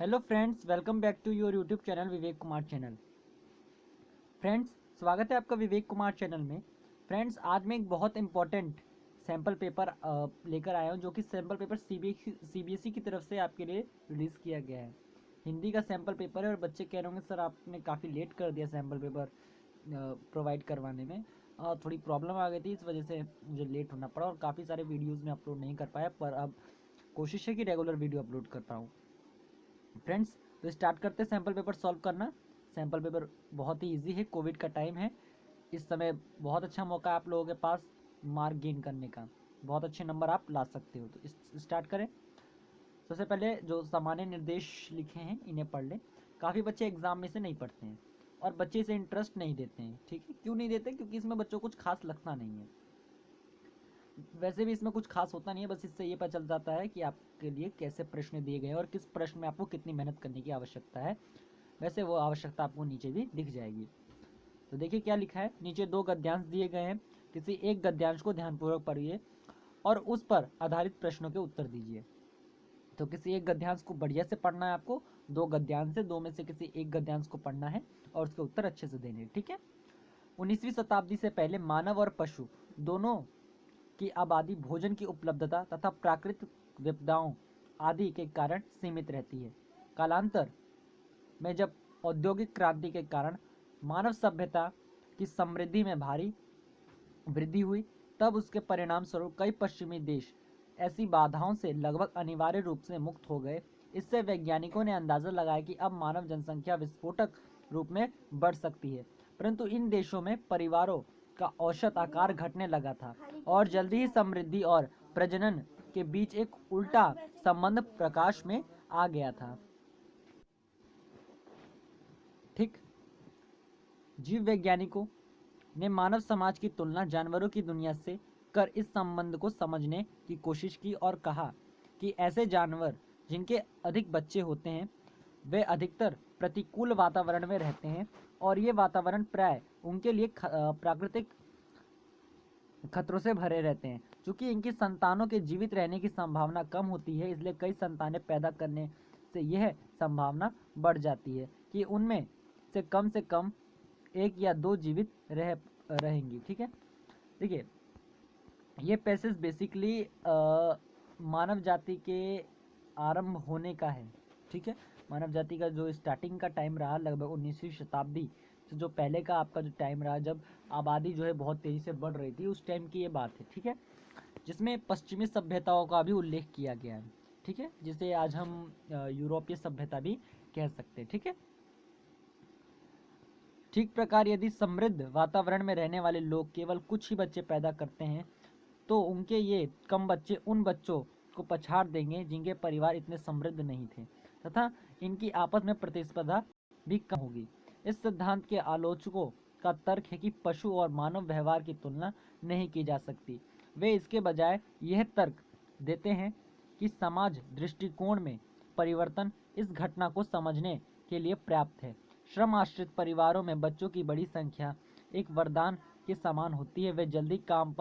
Hello friends, welcome back to your YouTube channel Vivek Kumar channel. Friends, स्वागत है आपका Vivek Kumar channel में। फ्रेंड्स, आज मैं एक बहुत इंपॉर्टेंट सैम्पल पेपर लेकर आया हूं, जो कि सैम्पल पेपर सीबीएसई की तरफ से आपके लिए रिलीज़ किया गया है। हिंदी का सैम्पल पेपर है और बच्चे कह रहे होंगे सर आपने काफ़ी लेट कर दिया सैम्पल पेपर प्रोवाइड करवाने में। थोड़ी प्रॉब्लम आ गई थी, इस वजह से मुझे लेट होना पड़ा और काफ़ी सारे वीडियोज़ में अपलोड नहीं कर पाया, पर अब कोशिश है कि रेगुलर वीडियो अपलोड कर पाऊँ। फ्रेंड्स, तो स्टार्ट करते हैं सैम्पल पेपर सॉल्व करना। सैम्पल पेपर बहुत ही इजी है, कोविड का टाइम है, इस समय बहुत अच्छा मौका है आप लोगों के पास मार्क गेन करने का, बहुत अच्छे नंबर आप ला सकते हो। तो स्टार्ट करें। सबसे पहले जो सामान्य निर्देश लिखे हैं इन्हें पढ़ लें। काफ़ी बच्चे एग्जाम में से नहीं पढ़ते हैं और बच्चे इसे इंटरेस्ट नहीं देते हैं। ठीक है, क्यों नहीं देते? क्योंकि इसमें बच्चों को कुछ खास लगता नहीं है। वैसे भी इसमें कुछ खास होता नहीं है, बस इससे ये पता चल जाता है कि आपके लिए कैसे प्रश्न दिए गए हैं और किस प्रश्न में आपको कितनी मेहनत करने की आवश्यकता है। वैसे वो आवश्यकता आपको नीचे भी दिख जाएगी। तो देखिए क्या लिखा है। नीचे दो गद्यांश दिए गए हैं, किसी एक गद्यांश को ध्यानपूर्वक पढ़िए और उस पर आधारित प्रश्नों के उत्तर दीजिए। तो किसी एक गद्यांश को बढ़िया से पढ़ना है आपको। दो गद्यांश है, दो में से किसी एक गद्यांश को पढ़ना है और उसके उत्तर अच्छे से देने हैं। ठीक है। 19वीं शताब्दी से पहले मानव और पशु दोनों की आबादी भोजन की उपलब्धता तथा प्राकृतिक विपदाओं आदि के कारण सीमित रहती है। कालांतर में जब औद्योगिक क्रांति के कारण मानव सभ्यता की समृद्धि में भारी वृद्धि हुई, तब उसके परिणाम स्वरूप कई पश्चिमी देश ऐसी बाधाओं से लगभग अनिवार्य रूप से मुक्त हो गए। इससे वैज्ञानिकों ने अंदाजा लगाया कि अब मानव जनसंख्या विस्फोटक रूप में बढ़ सकती है, परंतु इन देशों में परिवारों का औसत आकार घटने लगा था और जल्दी ही समृद्धि और प्रजनन के बीच एक उल्टा संबंध प्रकाश में आ गया था। ठीक। जीव वैज्ञानिकों ने मानव समाज की तुलना जानवरों की दुनिया से कर इस संबंध को समझने की कोशिश की और कहा कि ऐसे जानवर जिनके अधिक बच्चे होते हैं वे अधिकतर प्रतिकूल वातावरण में रहते हैं और ये वातावरण प्राय उनके लिए प्राकृतिक खतरों से भरे रहते हैं। चूंकि इनकी संतानों के जीवित रहने की संभावना कम होती है, इसलिए कई संतानें पैदा करने से यह संभावना बढ़ जाती है कि उनमें से कम एक या दो जीवित रहेंगी। ठीक है। देखिए, ये पैसेज बेसिकली मानव जाति के आरंभ होने का है। ठीक है। मानव जाति का जो स्टार्टिंग का टाइम रहा लगभग 19वीं शताब्दी से, जो पहले का आपका जो टाइम रहा जब आबादी जो है बहुत तेज़ी से बढ़ रही थी, उस टाइम की ये बात है। ठीक है। जिसमें पश्चिमी सभ्यताओं का भी उल्लेख किया गया है। ठीक है, जिसे आज हम यूरोपीय सभ्यता भी कह सकते हैं। ठीक है। ठीक प्रकार यदि समृद्ध वातावरण में रहने वाले लोग केवल कुछ ही बच्चे पैदा करते हैं, तो उनके ये कम बच्चे उन बच्चों को पछाड़ देंगे जिनके परिवार इतने समृद्ध नहीं थे, तथा इनकी आपस में प्रतिस्पर्धा भी कम होगी। इस सिद्धांत के आलोचकों का तर्क है कि पशु और मानव व्यवहार की तुलना नहीं की जा सकती। वे इसके बजाय यह तर्क देते हैं कि समाज दृष्टिकोण में परिवर्तन इस घटना को समझने के लिए पर्याप्त है। श्रम आश्रित परिवारों में बच्चों की बड़ी संख्या एक वरदान के समान होती है। वे जल्दी काम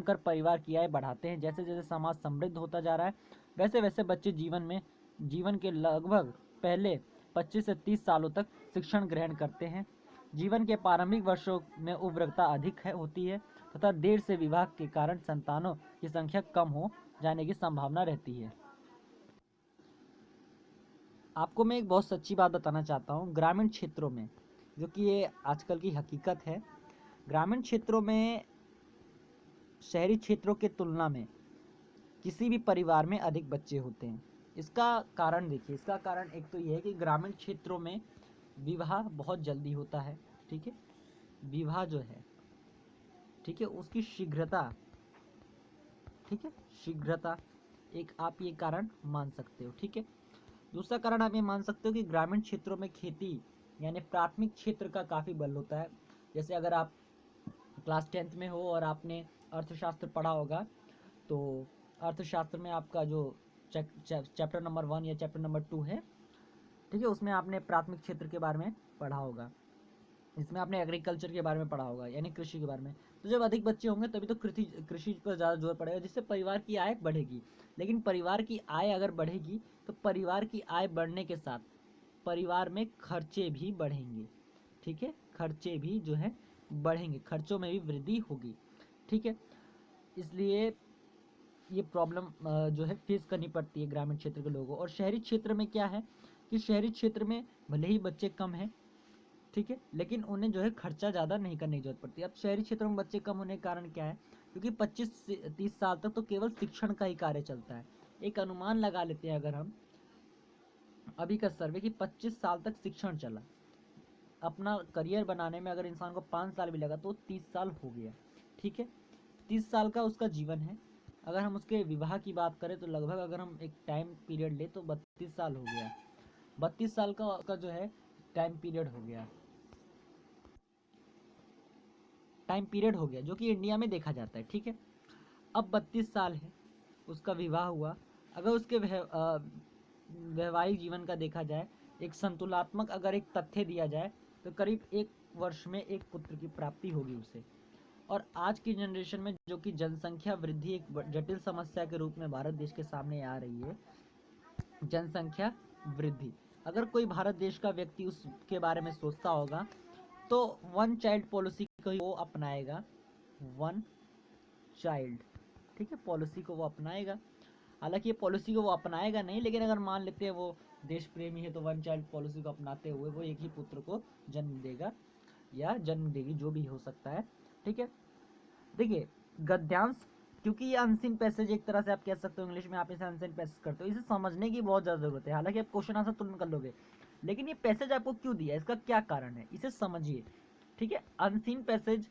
कर परिवार की आय बढ़ाते हैं। जैसे जैसे समाज समृद्ध होता जा रहा है, वैसे वैसे बच्चे जीवन के लगभग पहले 25 से 30 सालों तक शिक्षण ग्रहण करते हैं। जीवन के प्रारंभिक वर्षों में उर्वरकता अधिक होती है तथा देर से विवाह के कारण संतानों की संख्या कम हो जाने की संभावना रहती है। आपको मैं एक बहुत सच्ची बात बताना चाहता हूँ। ग्रामीण क्षेत्रों में, जो कि ये आजकल की हकीकत है, ग्रामीण क्षेत्रों में शहरी क्षेत्रों के तुलना में किसी भी परिवार में अधिक बच्चे होते हैं। इसका कारण देखिए, इसका कारण एक तो ये है कि ग्रामीण क्षेत्रों में विवाह बहुत जल्दी होता है। ठीक है। विवाह जो है, ठीक है, उसकी शीघ्रता, ठीक है, शीघ्रता एक आप ये कारण मान सकते हो। ठीक है। दूसरा कारण आप ये मान सकते हो कि ग्रामीण क्षेत्रों में खेती यानी प्राथमिक क्षेत्र का काफ़ी बल होता है। जैसे अगर आप क्लास 10th में हो और आपने अर्थशास्त्र पढ़ा होगा, तो अर्थशास्त्र में आपका जो चैप्टर नंबर 1 या चैप्टर नंबर 2 है, ठीक है, उसमें आपने प्राथमिक क्षेत्र के बारे में पढ़ा होगा। इसमें आपने एग्रीकल्चर के बारे में पढ़ा होगा, यानी कृषि के बारे में। तो जब अधिक बच्चे होंगे तभी तो कृषि कृषि पर ज़्यादा जोर पड़ेगा, जिससे परिवार की आय बढ़ेगी। लेकिन परिवार की आय अगर बढ़ेगी तो परिवार की आय बढ़ने के साथ परिवार में खर्चे भी बढ़ेंगे। ठीक है, खर्चे भी जो है बढ़ेंगे, खर्चों में भी वृद्धि होगी। ठीक है, इसलिए ये प्रॉब्लम जो है फेस करनी पड़ती है ग्रामीण क्षेत्र के लोगों को। और शहरी क्षेत्र में क्या है कि शहरी क्षेत्र में भले ही बच्चे कम हैं, ठीक है, लेकिन उन्हें जो है खर्चा ज़्यादा नहीं करने की जरूरत पड़ती है। अब शहरी क्षेत्रों में बच्चे कम होने के कारण क्या है, क्योंकि 25 से 30 साल तक तो केवल शिक्षण का ही कार्य चलता है। एक अनुमान लगा लेते हैं अगर हम अभी का सर्वे कि 25 साल तक शिक्षण चला, अपना करियर बनाने में अगर इंसान को 5 साल भी लगा तो 30 साल हो गया। ठीक है, 30 साल का उसका जीवन है। अगर हम उसके विवाह की बात करें तो लगभग अगर हम एक टाइम पीरियड ले तो 32 साल हो गया। 32 साल का जो है टाइम पीरियड हो गया, टाइम पीरियड हो गया जो कि इंडिया में देखा जाता है। ठीक है, अब 32 साल है, उसका विवाह हुआ। अगर उसके वैवाहिक जीवन का देखा जाए, एक संतुलात्मक अगर एक तथ्य दिया जाए तो करीब 1 वर्ष में एक पुत्र की प्राप्ति होगी उसे। और आज की जनरेशन में जो कि जनसंख्या वृद्धि एक जटिल समस्या के रूप में भारत देश के सामने आ रही है, जनसंख्या वृद्धि, अगर कोई भारत देश का व्यक्ति उसके बारे में सोचता होगा तो वन चाइल्ड पॉलिसी को वो अपनाएगा। वन चाइल्ड, ठीक है, पॉलिसी को वो अपनाएगा। हालांकि ये पॉलिसी को वो अपनाएगा नहीं, लेकिन अगर मान लेते हैं वो देश प्रेमी है तो वन चाइल्ड पॉलिसी को अपनाते हुए वो एक ही पुत्र को जन्म देगा या जन्म देगी, जो भी हो सकता है। ठीक है, देखिए गद्यांश, क्योंकि ये अनसीन पैसेज एक तरह से आप कह सकते हो, इंग्लिश में आप इसे अनसीन पैसेज करते हो, इसे समझने की बहुत ज़्यादा जरूरत है। हालांकि आप क्वेश्चन आंसर तुरंत कर लोगे, लेकिन ये पैसेज आपको क्यों दिया, इसका क्या कारण है, इसे समझिए। ठीक है, अनसीन पैसेज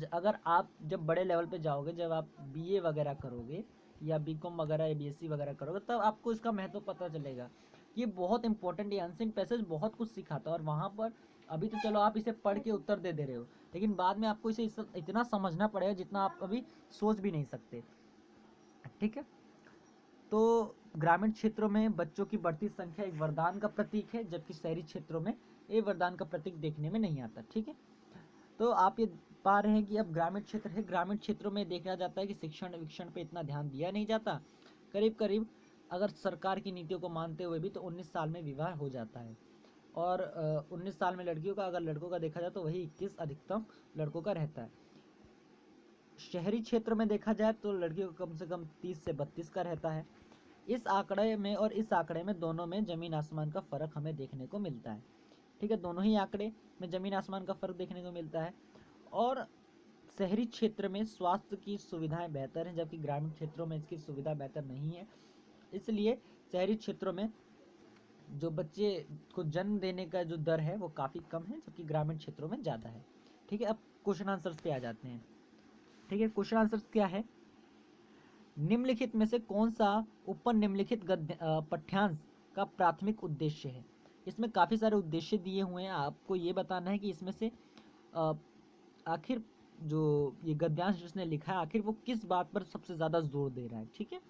अगर आप जब बड़े लेवल पे जाओगे, जब आप बीए वगैरह करोगे या बीकॉम वगैरह या बीएससी वगैरह करोगे, तब आपको इसका महत्व पता चलेगा। ये बहुत इंपॉर्टेंट, ये अनसीन पैसेज बहुत कुछ सिखाता है। और वहाँ पर अभी तो चलो आप इसे पढ़ के उत्तर दे रहे हो, लेकिन बाद में आपको इसे इतना समझना पड़ेगा जितना आप अभी सोच भी नहीं सकते। ठीक है, तो ग्रामीण क्षेत्रों में बच्चों की बढ़ती संख्या एक वरदान का प्रतीक है, जबकि शहरी क्षेत्रों में ये वरदान का प्रतीक देखने में नहीं आता। ठीक है, तो आप ये पा रहे हैं कि अब ग्रामीण क्षेत्र है, ग्रामीण क्षेत्रों में देखा जाता है कि शिक्षण विक्षण पे इतना ध्यान दिया नहीं जाता। करीब करीब अगर सरकार की नीतियों को मानते हुए भी तो 19 साल में विवाह हो जाता है। और 19 साल में लड़कियों का, अगर लड़कों का देखा जाए तो वही 21 अधिकतम लड़कों का रहता है। शहरी क्षेत्र में देखा जाए तो लड़कियों का कम से कम 30 से 32 का रहता है। इस आंकड़े में और इस आंकड़े में दोनों में जमीन आसमान का फर्क हमें देखने को मिलता है। ठीक है, दोनों ही आंकड़े में जमीन आसमान का फर्क देखने को मिलता है। और शहरी क्षेत्र में स्वास्थ्य की सुविधाएं बेहतर हैं, जबकि ग्रामीण क्षेत्रों में इसकी सुविधा बेहतर नहीं है। इसलिए शहरी क्षेत्रों में जो बच्चे को जन्म देने का जो दर है वो काफ़ी कम है, जबकि ग्रामीण क्षेत्रों में ज़्यादा है। ठीक है, अब क्वेश्चन आंसर्स पे आ जाते हैं। ठीक है, क्वेश्चन आंसर्स क्या है, निम्नलिखित में से कौन सा ऊपर निम्नलिखित पाठ्यांश का प्राथमिक उद्देश्य है। इसमें काफ़ी सारे उद्देश्य दिए हुए हैं, आपको ये बताना है कि इसमें से आखिर जो ये गद्यांश जिसने लिखा है आखिर वो किस बात पर सबसे ज़्यादा जोर दे रहा है। ठीक है,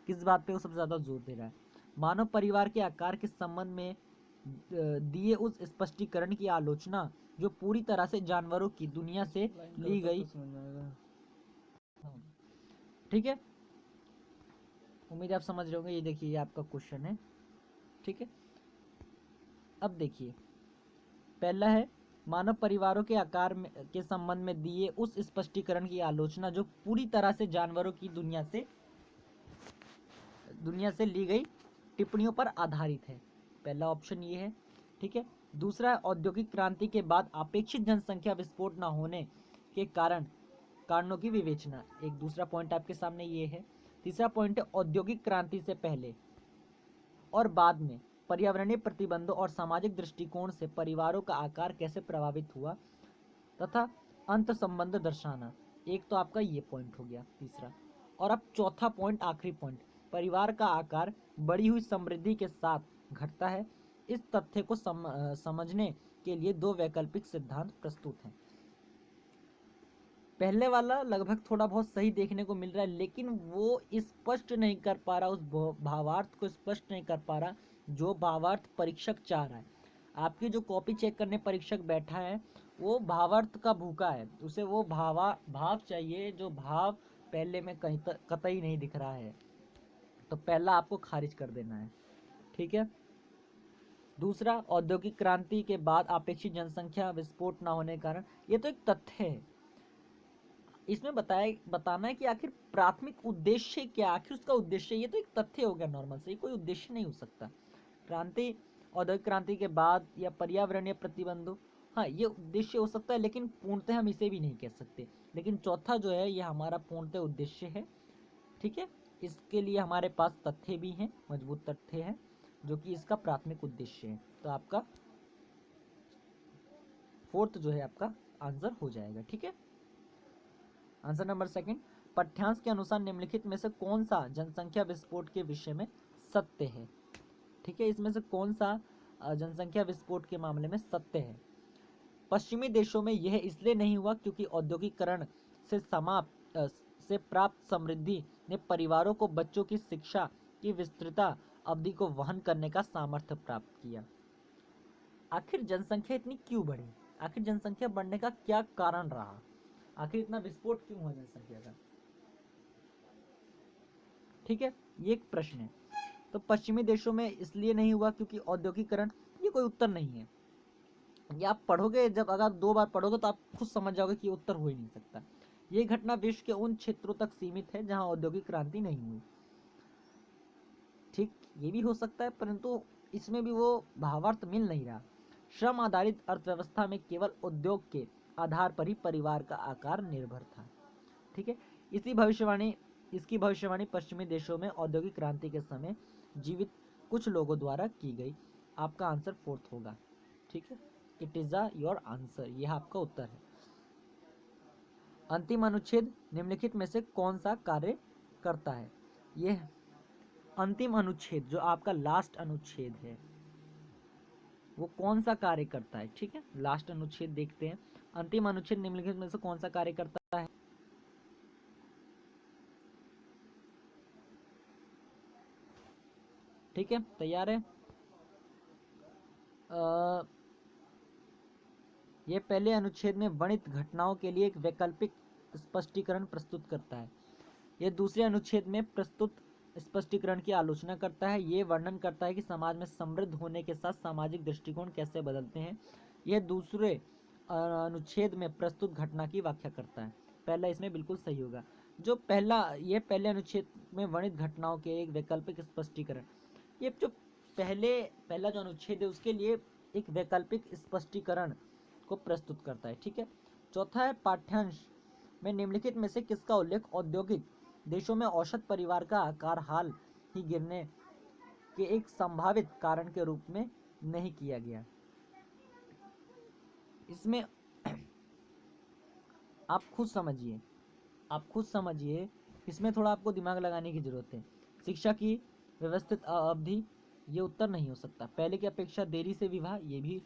किस बात पे वो सबसे ज़्यादा जोर दे रहा है। मानव परिवार के आकार के संबंध में दिए उस स्पष्टीकरण की आलोचना जो पूरी तरह से जानवरों की दुनिया से ली गई। ठीक है, उम्मीद आप समझ रहे होंगे। ये देखिए, ये आपका क्वेश्चन है। ठीक है, अब देखिए, पहला है मानव परिवारों के आकार के संबंध में दिए उस स्पष्टीकरण की आलोचना जो पूरी तरह से जानवरों की दुनिया से ली गई टिप्पणियों पर आधारित है। पहला ऑप्शन ये है। ठीक है, दूसरा है औद्योगिक क्रांति के बाद अपेक्षित जनसंख्या विस्फोट न होने के कारणों की विवेचना, एक दूसरा पॉइंट आपके सामने ये है। तीसरा पॉइंट है औद्योगिक क्रांति से पहले और बाद में पर्यावरणीय प्रतिबंधों और सामाजिक दृष्टिकोण से परिवारों का आकार कैसे प्रभावित हुआ तथा अंत संबंध दर्शाना, एक तो आपका ये पॉइंट हो गया तीसरा। और अब चौथा पॉइंट, आखिरी पॉइंट, परिवार का आकार बढ़ी हुई समृद्धि के साथ घटता है। इस तथ्य को समझने के लिए दो वैकल्पिक सिद्धांत प्रस्तुत हैं। पहले वाला लगभग थोड़ा बहुत सही देखने को मिल रहा है, लेकिन वो स्पष्ट नहीं कर पा रहा, उस भावार्थ को स्पष्ट नहीं कर पा रहा जो भावार्थ परीक्षक चाह रहा है। आपकी जो कॉपी चेक करने परीक्षक बैठा है वो भावार्थ का भूखा है, उसे वो भाव चाहिए जो भाव पहले में कहीं कतई नहीं दिख रहा है, तो पहला आपको खारिज कर देना है। ठीक है। दूसरा, औद्योगिक क्रांति के बाद अपेक्षित जनसंख्या विस्फोट न होने के कारण, ये तो एक तथ्य है। इसमें बताना है कि आखिर प्राथमिक उद्देश्य क्या, आखिर उसका उद्देश्य, ये तो एक तथ्य हो गया नॉर्मल से, कोई उद्देश्य नहीं हो सकता। क्रांति, औद्योगिक क्रांति के बाद या पर्यावरणीय प्रतिबंधों, हाँ ये उद्देश्य हो सकता है, लेकिन पूर्णतः हम इसे भी नहीं कह सकते। लेकिन चौथा जो है ये हमारा पूर्णतः उद्देश्य है। ठीक है। इसके लिए हमारे पास तथ्य भी हैं, मजबूत तथ्य हैं, जो कि इसका प्राथमिक उद्देश्य है। तो आपका फोर्थ जो है आपका आंसर हो जाएगा। ठीक है। आंसर नंबर सेकंड, पाठ्यांश के अनुसार निम्नलिखित में से कौन सा जनसंख्या विस्फोट के विषय में सत्य है। ठीक है, इसमें से कौन सा जनसंख्या विस्फोट के मामले में सत्य है। पश्चिमी देशों में यह इसलिए नहीं हुआ क्योंकि औद्योगिकरण से से प्राप्त समृद्धि ने परिवारों को बच्चों की शिक्षा की विस्तृता अवधि को वहन करने का सामर्थ्य प्राप्त किया। आखिर जनसंख्या इतनी क्यों बढ़ी, आखिर जनसंख्या बढ़ने का क्या कारण रहा, आखिर इतना विस्फोट क्यों हुआ जनसंख्या का। ठीक है, ये एक प्रश्न है। तो पश्चिमी देशों में इसलिए नहीं हुआ क्योंकि औद्योगिकरण, ये कोई उत्तर नहीं है। ये आप पढ़ोगे, जब अगर 2 बार पढ़ोगे तो आप खुद समझ जाओगे कि ये उत्तर हो ही नहीं सकता। ये घटना विश्व के उन क्षेत्रों तक सीमित है जहां औद्योगिक क्रांति नहीं हुई। ठीक, ये भी हो सकता है, परंतु इसमें भी वो भावार्थ मिल नहीं रहा। श्रम आधारित अर्थव्यवस्था में केवल उद्योग के आधार पर ही परिवार का आकार निर्भर था। ठीक है, इसकी भविष्यवाणी पश्चिमी देशों में औद्योगिक क्रांति के समय जीवित कुछ लोगों द्वारा की गई। आपका आंसर फोर्थ होगा। ठीक है, इट इज योर आंसर, यह आपका उत्तर है। अंतिम अनुच्छेद निम्नलिखित में से कौन सा कार्य करता है। यह अंतिम अनुच्छेद जो आपका लास्ट अनुच्छेद है वो कौन सा कार्य करता है। ठीक है, लास्ट अनुच्छेद देखते हैं। अंतिम अनुच्छेद निम्नलिखित में से कौन सा कार्य करता है। ठीक है, तैयार है। यह पहले अनुच्छेद में वर्णित घटनाओं के लिए एक वैकल्पिक स्पष्टीकरण प्रस्तुत करता है। यह दूसरे अनुच्छेद में प्रस्तुत स्पष्टीकरण की आलोचना करता है। यह वर्णन करता है कि समाज में समृद्ध होने के साथ सामाजिक दृष्टिकोण कैसे बदलते हैं। यह दूसरे अनुच्छेद में प्रस्तुत घटना की व्याख्या करता है। पहला इसमें बिल्कुल सही होगा। जो यह पहले अनुच्छेद में वर्णित घटनाओं के एक वैकल्पिक स्पष्टीकरण, ये जो पहला जो अनुच्छेद है उसके लिए एक वैकल्पिक स्पष्टीकरण को प्रस्तुत करता है। ठीक है। चौथा है, पाठ्यांश में निम्नलिखित में से किसका उल्लेख औद्योगिक देशों में औसत परिवार का आकार हाल ही गिरने के एक संभावित कारण के रूप में नहीं किया गया। इसमें आप खुद समझिए, इसमें थोड़ा आपको दिमाग लगाने की जरूरत है। शिक्षा की व्यवस्थित अवधि, ये उत्तर नहीं हो सकता। पहले की अपेक्षा देरी से विवाह, ये भी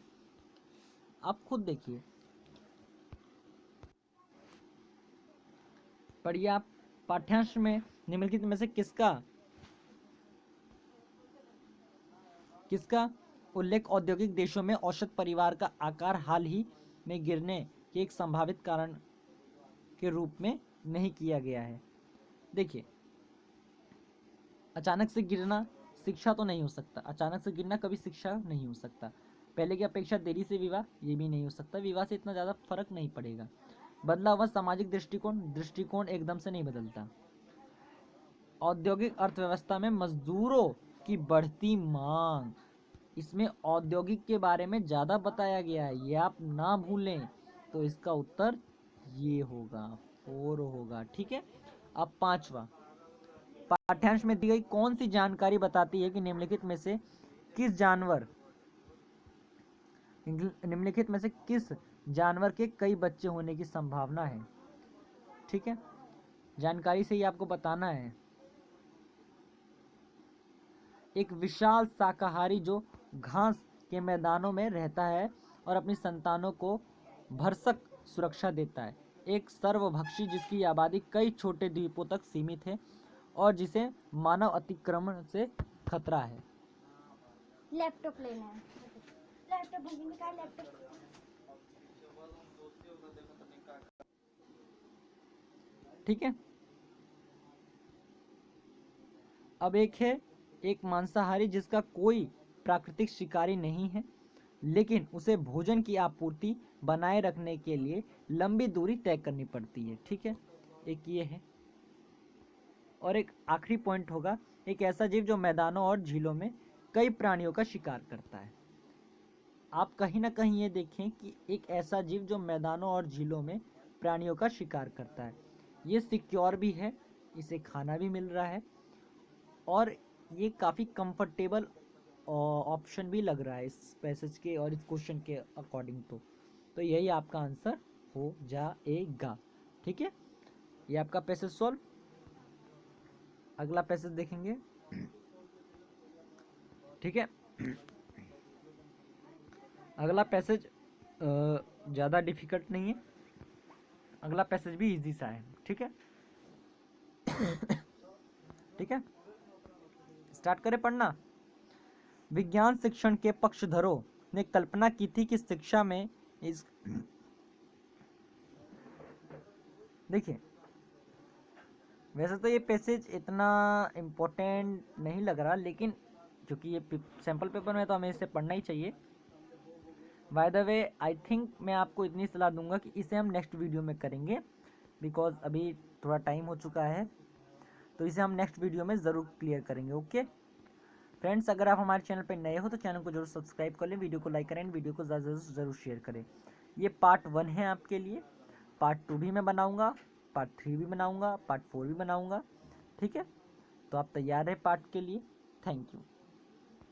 आप खुद देखिए, पढ़िए आप। पाठ्यांश में निम्नलिखित में से किसका उल्लेख औद्योगिक देशों में औसत परिवार का आकार हाल ही में गिरने के एक संभावित कारण के रूप में नहीं किया गया है। देखिए, अचानक से गिरना शिक्षा तो नहीं हो सकता, अचानक से गिरना कभी शिक्षा नहीं हो सकता। पहले की अपेक्षा देरी से विवाह, ये भी नहीं हो सकता, विवाह से इतना ज़्यादा फर्क नहीं पड़ेगा। बदला हुआ सामाजिक दृष्टिकोण एकदम से नहीं बदलता। औद्योगिक अर्थव्यवस्था में मजदूरों की बढ़ती मांग, इसमें औद्योगिक के बारे में ज़्यादा बताया गया है, ये आप ना भूलें। तो इसका उत्तर ये होगा, 4 होगा। ठीक है। अब पांचवा, पाठ्यांश में दी गई कौन सी जानकारी बताती है कि निम्नलिखित में से किस जानवर के कई बच्चे होने की संभावना है। ठीक है, जानकारी से ही आपको बताना है। एक विशाल शाकाहारी जो घास के मैदानों में रहता है और अपनी संतानों को भरसक सुरक्षा देता है। एक सर्वभक्षी जिसकी आबादी कई छोटे द्वीपों तक सीमित है और जिसे मानव अतिक्रमण से खतरा है। लैपटॉप लेना है, लैपटॉप निकाल, लैपटॉप ठीक है। अब एक है एक मांसाहारी जिसका कोई प्राकृतिक शिकारी नहीं है, लेकिन उसे भोजन की आपूर्ति बनाए रखने के लिए लंबी दूरी तय करनी पड़ती है। ठीक है, एक ये है। और एक आखिरी पॉइंट होगा, एक ऐसा जीव जो मैदानों और झीलों में कई प्राणियों का शिकार करता है। आप कहीं ना कहीं ये देखें कि एक ऐसा जीव जो मैदानों और झीलों में प्राणियों का शिकार करता है, ये सिक्योर भी है, इसे खाना भी मिल रहा है, और ये काफ़ी कंफर्टेबल ऑप्शन भी लग रहा है इस पैसेज के और इस क्वेश्चन के अकॉर्डिंग। तो यही आपका आंसर हो जाएगा। ठीक है, ये आपका पैसेज सॉल्व। अगला पैसेज देखेंगे। ठीक है, अगला पैसेज ज़्यादा डिफिकल्ट नहीं है, अगला पैसेज भी इजी सा है। ठीक है ठीक है, स्टार्ट करें पढ़ना। विज्ञान शिक्षण के पक्षधरों ने कल्पना की थी कि शिक्षा में इस देखिए, वैसे तो ये पैसेज इतना इम्पोर्टेंट नहीं लग रहा, लेकिन क्योंकि ये सैम्पल पेपर में तो हमें इसे पढ़ना ही चाहिए। By the way I think मैं आपको इतनी सलाह दूंगा कि इसे हम नेक्स्ट वीडियो में करेंगे, बिकॉज अभी थोड़ा टाइम हो चुका है, तो इसे हम नेक्स्ट वीडियो में ज़रूर क्लियर करेंगे। ओके फ्रेंड्स, अगर आप हमारे चैनल पर नए हो तो चैनल को जरूर सब्सक्राइब कर लें, वीडियो को लाइक करें, वीडियो को ज़रूर शेयर करें। ये पार्ट 1 है आपके लिए, पार्ट 2 भी मैं बनाऊँगा, पार्ट 3 भी बनाऊँगा, पार्ट 4 भी बनाऊँगा। ठीक है, तो आप तैयार हैं पार्ट के लिए। Thank you.